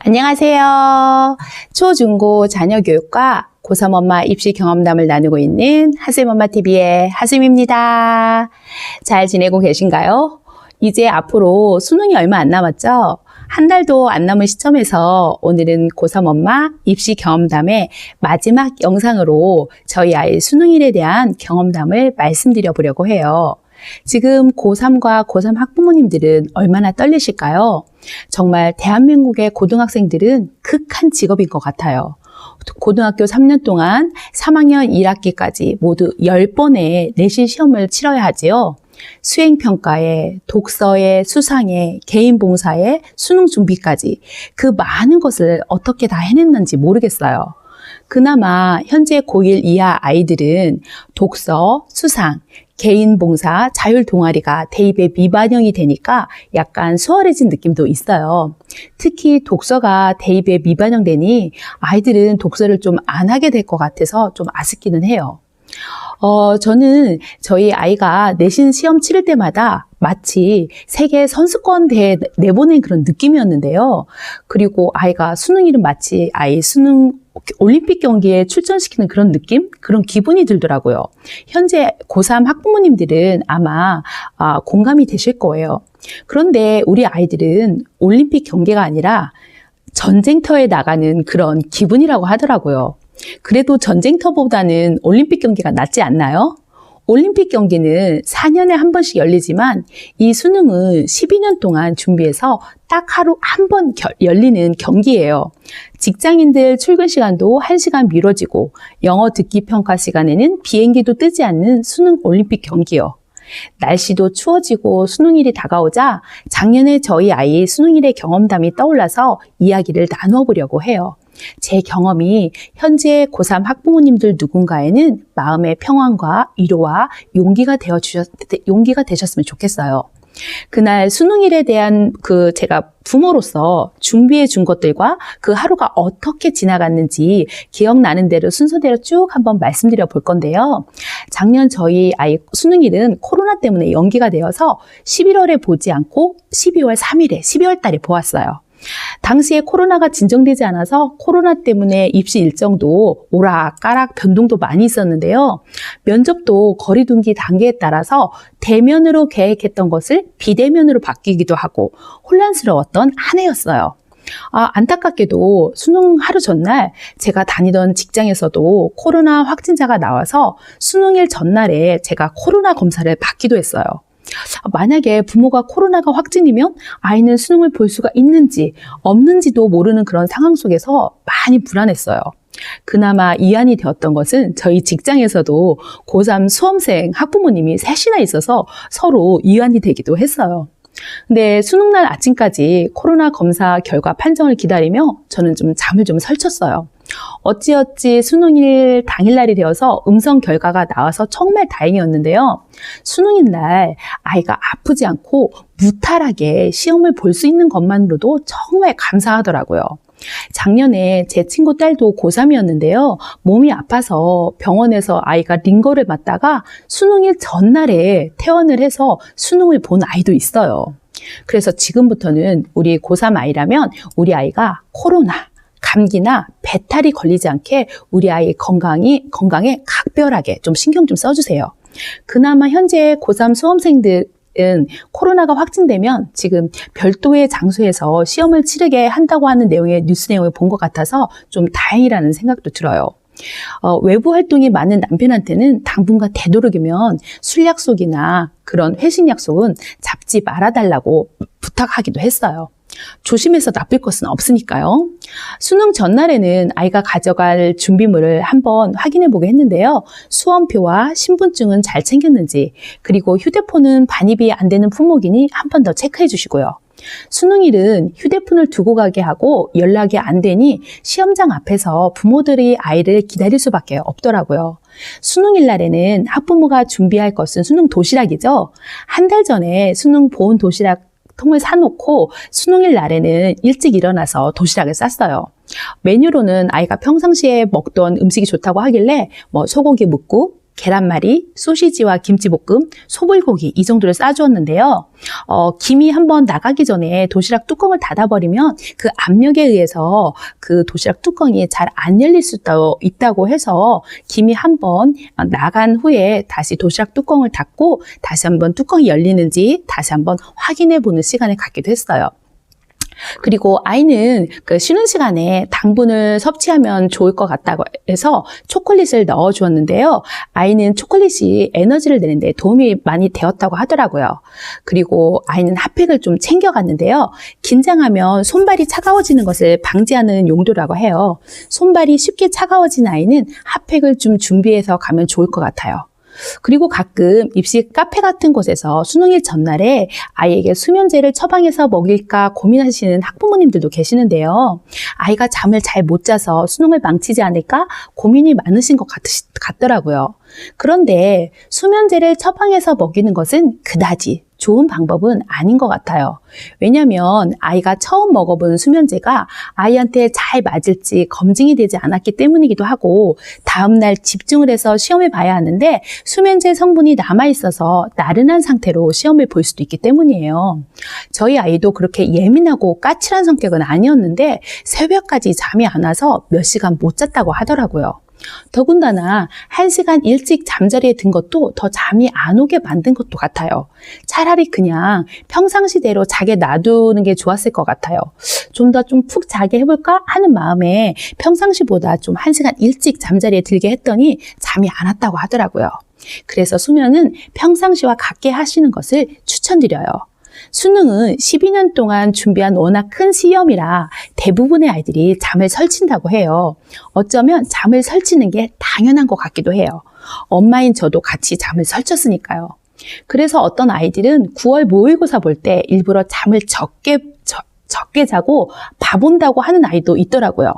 안녕하세요. 초, 중, 고 자녀 교육과 고3 엄마 입시 경험담을 나누고 있는 하수임엄마TV의 하수임입니다. 잘 지내고 계신가요? 이제 앞으로 수능이 얼마 안 남았죠? 한 달도 안 남은 시점에서 오늘은 고3 엄마 입시 경험담의 마지막 영상으로 저희 아이 수능일에 대한 경험담을 말씀드려 보려고 해요. 지금 고3과 고3 학부모님들은 얼마나 떨리실까요? 정말 대한민국의 고등학생들은 극한 직업인 것 같아요. 고등학교 3년 동안 3학년 1학기까지 모두 10번의 내신 시험을 치러야 하지요. 수행평가에, 독서에, 수상에, 개인봉사에, 수능 준비까지 그 많은 것을 어떻게 다 해냈는지 모르겠어요. 그나마 현재 고1 이하 아이들은 독서, 수상, 개인봉사, 자율동아리가 대입에 미반영이 되니까 약간 수월해진 느낌도 있어요. 특히 독서가 대입에 미반영되니 아이들은 독서를 좀 안 하게 될 것 같아서 좀 아쉽기는 해요. 저는 저희 아이가 내신 시험 치를 때마다 마치 세계 선수권 대회 내보낸 그런 느낌이었는데요. 그리고 아이가 수능일은 마치 아이 수능 올림픽 경기에 출전시키는 그런 느낌? 그런 기분이 들더라고요. 현재 고3 학부모님들은 아마 공감이 되실 거예요. 그런데 우리 아이들은 올림픽 경기가 아니라 전쟁터에 나가는 그런 기분이라고 하더라고요. 그래도 전쟁터보다는 올림픽 경기가 낫지 않나요? 올림픽 경기는 4년에 한 번씩 열리지만 이 수능은 12년 동안 준비해서 딱 하루 한 번 열리는 경기예요. 직장인들 출근 시간도 1시간 미뤄지고 영어 듣기 평가 시간에는 비행기도 뜨지 않는 수능 올림픽 경기요. 날씨도 추워지고 수능일이 다가오자 작년에 저희 아이 수능일의 경험담이 떠올라서 이야기를 나누어 보려고 해요. 제 경험이 현재 고3 학부모님들 누군가에는 마음의 평안과 위로와 용기가 되셨으면 좋겠어요. 그날 수능일에 대한 제가 부모로서 준비해 준 것들과 그 하루가 어떻게 지나갔는지 기억나는 대로 순서대로 쭉 한번 말씀드려 볼 건데요. 작년 저희 아이 수능일은 코로나 때문에 연기가 되어서 11월에 보지 않고 12월 3일에 12월 달에 보았어요. 당시에 코로나가 진정되지 않아서 코로나 때문에 입시 일정도 오락가락 변동도 많이 있었는데요. 면접도 거리두기 단계에 따라서 대면으로 계획했던 것을 비대면으로 바뀌기도 하고 혼란스러웠던 한 해였어요. 안타깝게도 수능 하루 전날 제가 다니던 직장에서도 코로나 확진자가 나와서 수능일 전날에 제가 코로나 검사를 받기도 했어요. 만약에 부모가 코로나가 확진이면 아이는 수능을 볼 수가 있는지 없는지도 모르는 그런 상황 속에서 많이 불안했어요. 그나마 이안이 되었던 것은 저희 직장에서도 고3 수험생 학부모님이 셋이나 있어서 서로 이안이 되기도 했어요. 근데 수능날 아침까지 코로나 검사 결과 판정을 기다리며 저는 좀 잠을 좀 설쳤어요. 어찌어찌 수능일 당일날이 되어서 음성 결과가 나와서 정말 다행이었는데요. 수능일 날 아이가 아프지 않고 무탈하게 시험을 볼 수 있는 것만으로도 정말 감사하더라고요. 작년에 제 친구 딸도 고3이었는데요. 몸이 아파서 병원에서 아이가 링거를 맞다가 수능일 전날에 퇴원을 해서 수능을 본 아이도 있어요. 그래서 지금부터는 우리 고3 아이라면 우리 아이가 코로나, 감기나 배탈이 걸리지 않게 우리 아이 건강에 각별하게 좀 신경 좀 써주세요. 그나마 현재 고3 수험생들은 코로나가 확진되면 지금 별도의 장소에서 시험을 치르게 한다고 하는 내용의 뉴스 내용을 본 것 같아서 좀 다행이라는 생각도 들어요. 외부 활동이 많은 남편한테는 당분간 되도록이면 술 약속이나 그런 회식 약속은 잡지 말아달라고 부탁하기도 했어요. 조심해서 나쁠 것은 없으니까요. 수능 전날에는 아이가 가져갈 준비물을 한번 확인해 보게 했는데요. 수험표와 신분증은 잘 챙겼는지, 그리고 휴대폰은 반입이 안 되는 품목이니 한 번 더 체크해 주시고요. 수능일은 휴대폰을 두고 가게 하고 연락이 안 되니 시험장 앞에서 부모들이 아이를 기다릴 수밖에 없더라고요. 수능일 날에는 학부모가 준비할 것은 수능 도시락이죠. 한 달 전에 수능 보온 도시락 통을 사놓고 수능일 날에는 일찍 일어나서 도시락을 쌌어요. 메뉴로는 아이가 평상시에 먹던 음식이 좋다고 하길래 소고기 묵국, 계란말이, 소시지와 김치볶음, 소불고기 이 정도를 싸주었는데요. 김이 한번 나가기 전에 도시락 뚜껑을 닫아버리면 그 압력에 의해서 그 도시락 뚜껑이 잘 안 열릴 수도 있다고 해서 김이 한번 나간 후에 다시 도시락 뚜껑을 닫고 다시 한번 뚜껑이 열리는지 다시 한번 확인해 보는 시간을 갖기도 했어요. 그리고 아이는 그 쉬는 시간에 당분을 섭취하면 좋을 것 같다고 해서 초콜릿을 넣어 주었는데요. 아이는 초콜릿이 에너지를 내는데 도움이 많이 되었다고 하더라고요. 그리고 아이는 핫팩을 좀 챙겨갔는데요. 긴장하면 손발이 차가워지는 것을 방지하는 용도라고 해요. 손발이 쉽게 차가워진 아이는 핫팩을 좀 준비해서 가면 좋을 것 같아요. 그리고 가끔 입시 카페 같은 곳에서 수능일 전날에 아이에게 수면제를 처방해서 먹일까 고민하시는 학부모님들도 계시는데요. 아이가 잠을 잘 못 자서 수능을 망치지 않을까 고민이 많으신 것 같더라고요. 그런데 수면제를 처방해서 먹이는 것은 그다지 좋은 방법은 아닌 것 같아요. 왜냐하면 아이가 처음 먹어본 수면제가 아이한테 잘 맞을지 검증이 되지 않았기 때문이기도 하고 다음날 집중을 해서 시험을 봐야 하는데 수면제 성분이 남아있어서 나른한 상태로 시험을 볼 수도 있기 때문이에요. 저희 아이도 그렇게 예민하고 까칠한 성격은 아니었는데 새벽까지 잠이 안 와서 몇 시간 못 잤다고 하더라고요. 더군다나 1시간 일찍 잠자리에 든 것도 더 잠이 안 오게 만든 것도 같아요. 차라리 그냥 평상시대로 자게 놔두는 게 좋았을 것 같아요. 좀 더 좀 푹 자게 해볼까 하는 마음에 평상시보다 좀 1시간 일찍 잠자리에 들게 했더니 잠이 안 왔다고 하더라고요. 그래서 수면은 평상시와 같게 하시는 것을 추천드려요. 수능은 12년 동안 준비한 워낙 큰 시험이라 대부분의 아이들이 잠을 설친다고 해요. 어쩌면 잠을 설치는 게 당연한 것 같기도 해요. 엄마인 저도 같이 잠을 설쳤으니까요. 그래서 어떤 아이들은 9월 모의고사 볼 때 일부러 잠을 적게 자고 봐본다고 하는 아이도 있더라고요.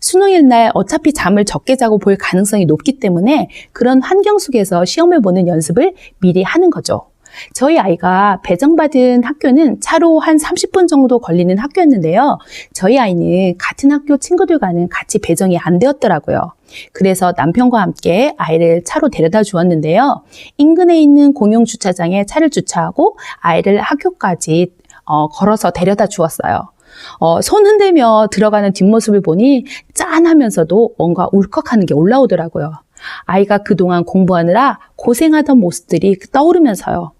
수능일 날 어차피 잠을 적게 자고 볼 가능성이 높기 때문에 그런 환경 속에서 시험을 보는 연습을 미리 하는 거죠. 저희 아이가 배정받은 학교는 차로 한 30분 정도 걸리는 학교였는데요. 저희 아이는 같은 학교 친구들과는 같이 배정이 안 되었더라고요. 그래서 남편과 함께 아이를 차로 데려다 주었는데요. 인근에 있는 공용 주차장에 차를 주차하고 아이를 학교까지 걸어서 데려다 주었어요. 손 흔들며 들어가는 뒷모습을 보니 짠하면서도 뭔가 울컥하는 게 올라오더라고요. 아이가 그동안 공부하느라 고생하던 모습들이 떠오르면서요.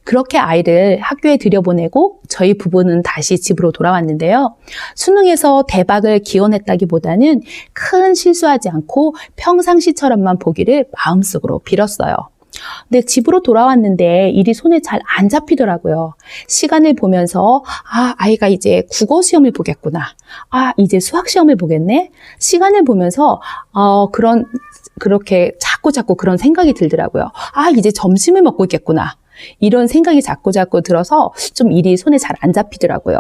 그렇게 아이를 학교에 들여보내고 저희 부부는 다시 집으로 돌아왔는데요. 수능에서 대박을 기원했다기보다는 큰 실수하지 않고 평상시처럼만 보기를 마음속으로 빌었어요. 근데 집으로 돌아왔는데 일이 손에 잘 안 잡히더라고요. 시간을 보면서 아이가 이제 국어 시험을 보겠구나. 이제 수학 시험을 보겠네. 시간을 보면서 그렇게 자꾸 그런 생각이 들더라고요. 이제 점심을 먹고 있겠구나. 이런 생각이 자꾸 들어서 좀 일이 손에 잘 안 잡히더라고요.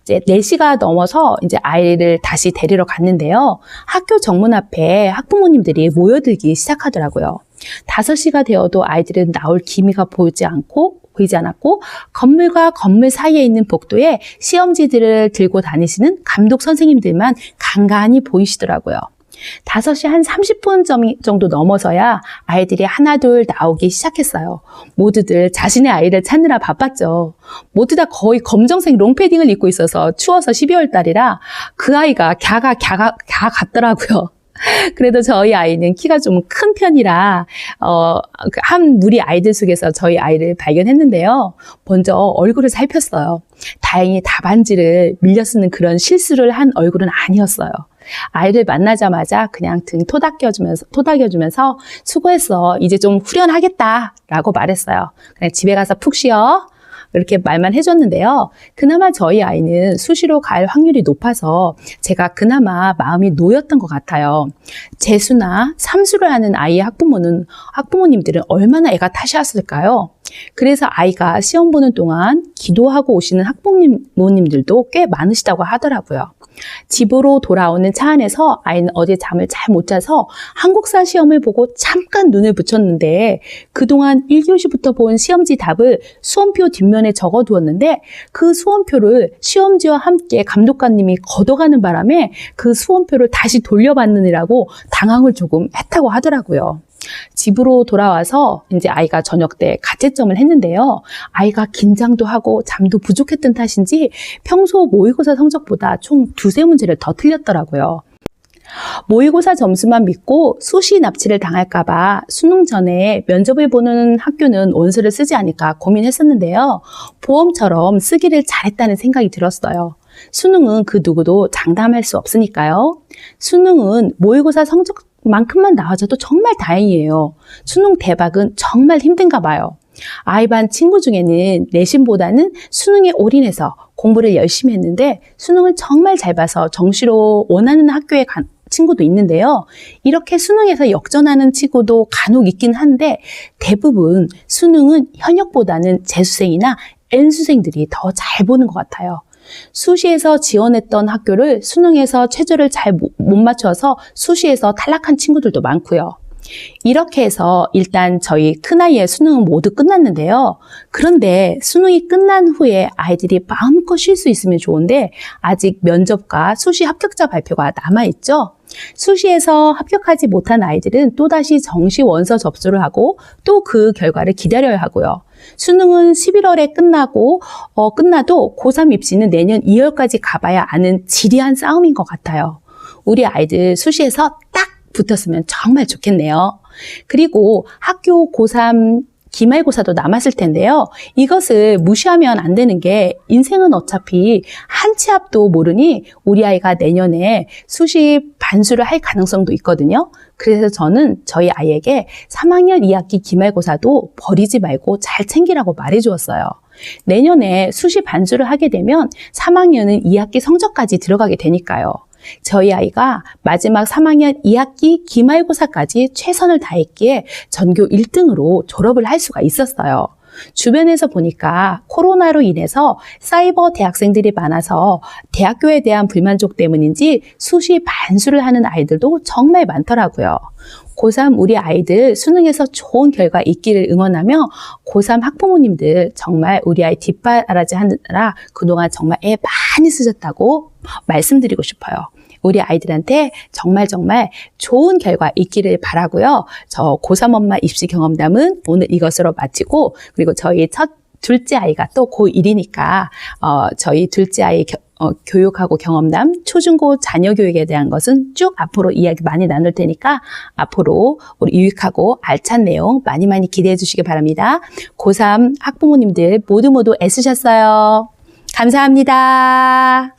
이제 4시가 넘어서 이제 아이를 다시 데리러 갔는데요. 학교 정문 앞에 학부모님들이 모여들기 시작하더라고요. 5시가 되어도 아이들은 나올 기미가 보이지 않았고 건물과 건물 사이에 있는 복도에 시험지들을 들고 다니시는 감독 선생님들만 간간히 보이시더라고요. 5시 한 30분 정도 넘어서야 아이들이 하나둘 나오기 시작했어요. 모두들 자신의 아이를 찾느라 바빴죠. 모두 다 거의 검정색 롱패딩을 입고 있어서 추워서 12월 달이라 그 아이가 갸가 같더라고요. 그래도 저희 아이는 키가 좀 큰 편이라 한 무리 아이들 속에서 저희 아이를 발견했는데요. 먼저 얼굴을 살폈어요. 다행히 답안지를 밀려 쓰는 그런 실수를 한 얼굴은 아니었어요. 아이를 만나자마자 그냥 등 토닥여주면서 수고했어. 이제 좀 후련하겠다 라고 말했어요. 그냥 집에 가서 푹 쉬어. 이렇게 말만 해줬는데요. 그나마 저희 아이는 수시로 갈 확률이 높아서 제가 그나마 마음이 놓였던 것 같아요. 재수나 삼수를 하는 아이의 학부모님들은 얼마나 애가 타셨을까요? 그래서 아이가 시험 보는 동안 기도하고 오시는 학부모님들도 꽤 많으시다고 하더라고요. 집으로 돌아오는 차 안에서 아이는 어제 잠을 잘 못 자서 한국사 시험을 보고 잠깐 눈을 붙였는데 그동안 1교시부터 본 시험지 답을 수험표 뒷면에 적어두었는데 그 수험표를 시험지와 함께 감독관님이 걷어가는 바람에 그 수험표를 다시 돌려받느라고 당황을 조금 했다고 하더라고요. 집으로 돌아와서 이제 아이가 저녁 때 가채점을 했는데요. 아이가 긴장도 하고 잠도 부족했던 탓인지 평소 모의고사 성적보다 총 2-3문제를 더 틀렸더라고요. 모의고사 점수만 믿고 수시 납치를 당할까봐 수능 전에 면접을 보는 학교는 원서를 쓰지 않을까 고민했었는데요. 보험처럼 쓰기를 잘했다는 생각이 들었어요. 수능은 그 누구도 장담할 수 없으니까요. 수능은 모의고사 성적만큼만 나와줘도 정말 다행이에요. 수능 대박은 정말 힘든가 봐요. 아이 반 친구 중에는 내신보다는 수능에 올인해서 공부를 열심히 했는데 수능을 정말 잘 봐서 정시로 원하는 학교에 간 친구도 있는데요. 이렇게 수능에서 역전하는 친구도 간혹 있긴 한데 대부분 수능은 현역보다는 재수생이나 N수생들이 더 잘 보는 것 같아요. 수시에서 지원했던 학교를 수능에서 최저를 잘 못 맞춰서 수시에서 탈락한 친구들도 많고요. 이렇게 해서 일단 저희 큰아이의 수능은 모두 끝났는데요. 그런데 수능이 끝난 후에 아이들이 마음껏 쉴 수 있으면 좋은데 아직 면접과 수시 합격자 발표가 남아있죠. 수시에서 합격하지 못한 아이들은 또다시 정시 원서 접수를 하고 또 그 결과를 기다려야 하고요. 수능은 11월에 끝나도 고3 입시는 내년 2월까지 가봐야 아는 지리한 싸움인 것 같아요. 우리 아이들 수시에서 딱 붙었으면 정말 좋겠네요. 그리고 학교 고3 기말고사도 남았을 텐데요. 이것을 무시하면 안 되는 게 인생은 어차피 한 치 앞도 모르니 우리 아이가 내년에 수시 반수를 할 가능성도 있거든요. 그래서 저는 저희 아이에게 3학년 2학기 기말고사도 버리지 말고 잘 챙기라고 말해주었어요. 내년에 수시 반수를 하게 되면 3학년은 2학기 성적까지 들어가게 되니까요. 저희 아이가 마지막 3학년 2학기 기말고사까지 최선을 다했기에 전교 1등으로 졸업을 할 수가 있었어요. 주변에서 보니까 코로나로 인해서 사이버 대학생들이 많아서 대학교에 대한 불만족 때문인지 수시 반수를 하는 아이들도 정말 많더라고요. 고3 우리 아이들 수능에서 좋은 결과 있기를 응원하며 고3 학부모님들 정말 우리 아이 뒷바라지 하느라 그동안 정말 애 많이 쓰셨다고 말씀드리고 싶어요. 우리 아이들한테 정말 좋은 결과 있기를 바라고요. 저 고3 엄마 입시 경험담은 오늘 이것으로 마치고 그리고 저희 둘째 아이가 또 고1이니까 저희 둘째 아이 교육하고 경험담, 초중고 자녀 교육에 대한 것은 쭉 앞으로 이야기 많이 나눌 테니까 앞으로 우리 유익하고 알찬 내용 많이 기대해 주시기 바랍니다. 고3 학부모님들 모두 애쓰셨어요. 감사합니다.